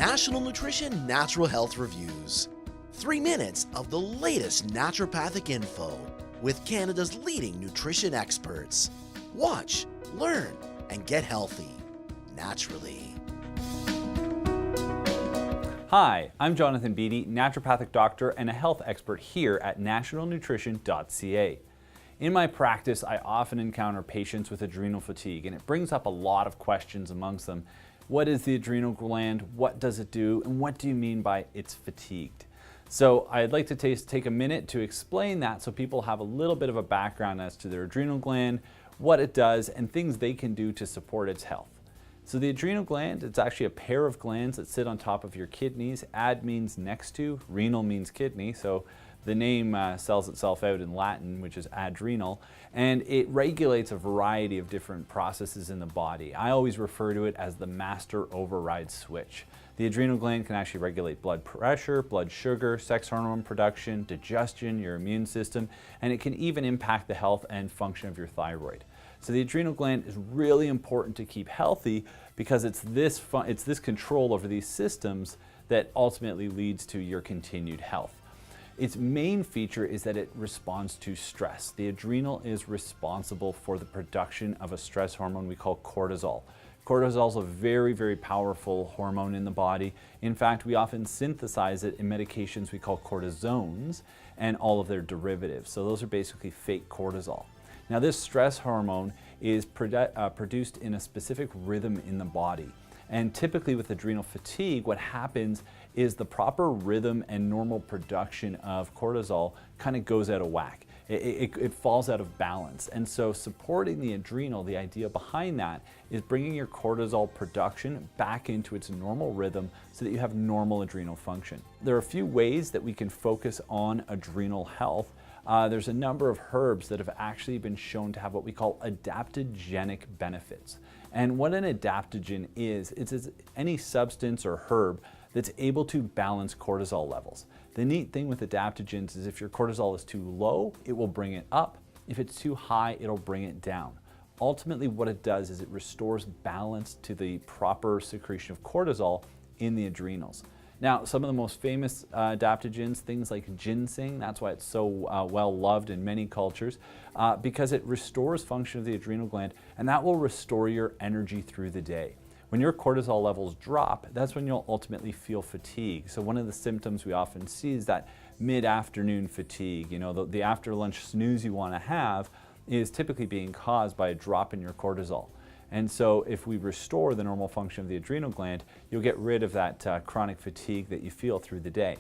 National Nutrition Natural Health Reviews. 3 minutes of the latest naturopathic info with Canada's leading nutrition experts. Watch, learn, and get healthy naturally. Hi, I'm Jonathan Beatty, naturopathic doctor and a health expert here at nationalnutrition.ca. In my practice, I often encounter patients with adrenal fatigue, and it brings up a lot of questions amongst them. What is the adrenal gland? What does it do? And what do you mean by it's fatigued? So I'd like to take a minute to explain that so people have a little bit of a background as to their adrenal gland, what it does, and things they can do to support its health. So the adrenal gland, it's actually a pair of glands that sit on top of your kidneys. Ad means next to, renal means kidney, so the name sells itself out in Latin, which is adrenal, and it regulates a variety of different processes in the body. I always refer to it as the master override switch. The adrenal gland can actually regulate blood pressure, blood sugar, sex hormone production, digestion, your immune system, and it can even impact the health and function of your thyroid. So the adrenal gland is really important to keep healthy because it's this control over these systems that ultimately leads to your continued health. Its main feature is that it responds to stress. The adrenal is responsible for the production of a stress hormone we call cortisol. Cortisol is a very, very powerful hormone in the body. In fact, we often synthesize it in medications we call cortisones and all of their derivatives. So those are basically fake cortisol. Now this stress hormone is produced in a specific rhythm in the body. And typically with adrenal fatigue, what happens is the proper rhythm and normal production of cortisol kind of goes out of whack. It falls out of balance. And so supporting the adrenal, the idea behind that is bringing your cortisol production back into its normal rhythm so that you have normal adrenal function. There are a few ways that we can focus on adrenal health. There's a number of herbs that have actually been shown to have what we call adaptogenic benefits. And what an adaptogen is, it's any substance or herb that's able to balance cortisol levels. The neat thing with adaptogens is if your cortisol is too low, it will bring it up. If it's too high, it'll bring it down. Ultimately, what it does is it restores balance to the proper secretion of cortisol in the adrenals. Now, some of the most famous adaptogens, things like ginseng, that's why it's so well loved in many cultures, because it restores function of the adrenal gland, and that will restore your energy through the day. When your cortisol levels drop, that's when you'll ultimately feel fatigue. So one of the symptoms we often see is that mid-afternoon fatigue. You know, the after lunch snooze you want to have is typically being caused by a drop in your cortisol. And so if we restore the normal function of the adrenal gland, you'll get rid of that chronic fatigue that you feel through the day.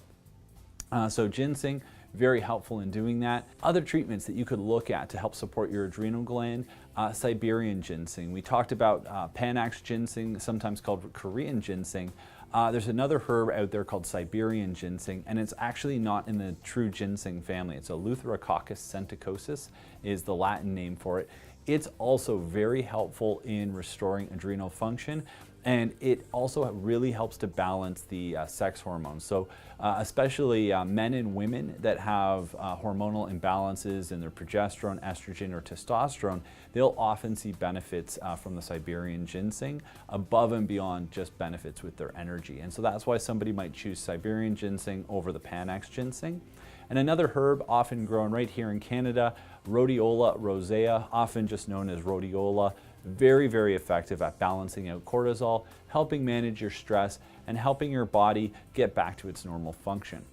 So ginseng, very helpful in doing that. Other treatments that you could look at to help support your adrenal gland, Siberian ginseng. We talked about Panax ginseng, sometimes called Korean ginseng. There's another herb out there called Siberian ginseng, and it's actually not in the true ginseng family. It's Eleutherococcus senticosus is the Latin name for it. It's also very helpful in restoring adrenal function, and it also really helps to balance the sex hormones. So especially men and women that have hormonal imbalances in their progesterone, estrogen, or testosterone, they'll often see benefits from the Siberian ginseng above and beyond just benefits with their energy. And so that's why somebody might choose Siberian ginseng over the Panax ginseng. And another herb often grown right here in Canada, Rhodiola rosea, often just known as rhodiola, very, very effective at balancing out cortisol, helping manage your stress, and helping your body get back to its normal function.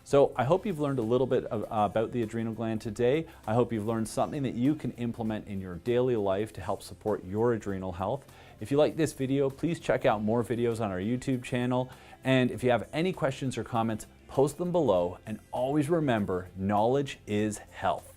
So I hope you've learned a little bit about the adrenal gland today. I hope you've learned something that you can implement in your daily life to help support your adrenal health. If you like this video, please check out more videos on our YouTube channel. And if you have any questions or comments, post them below, and always remember, knowledge is health.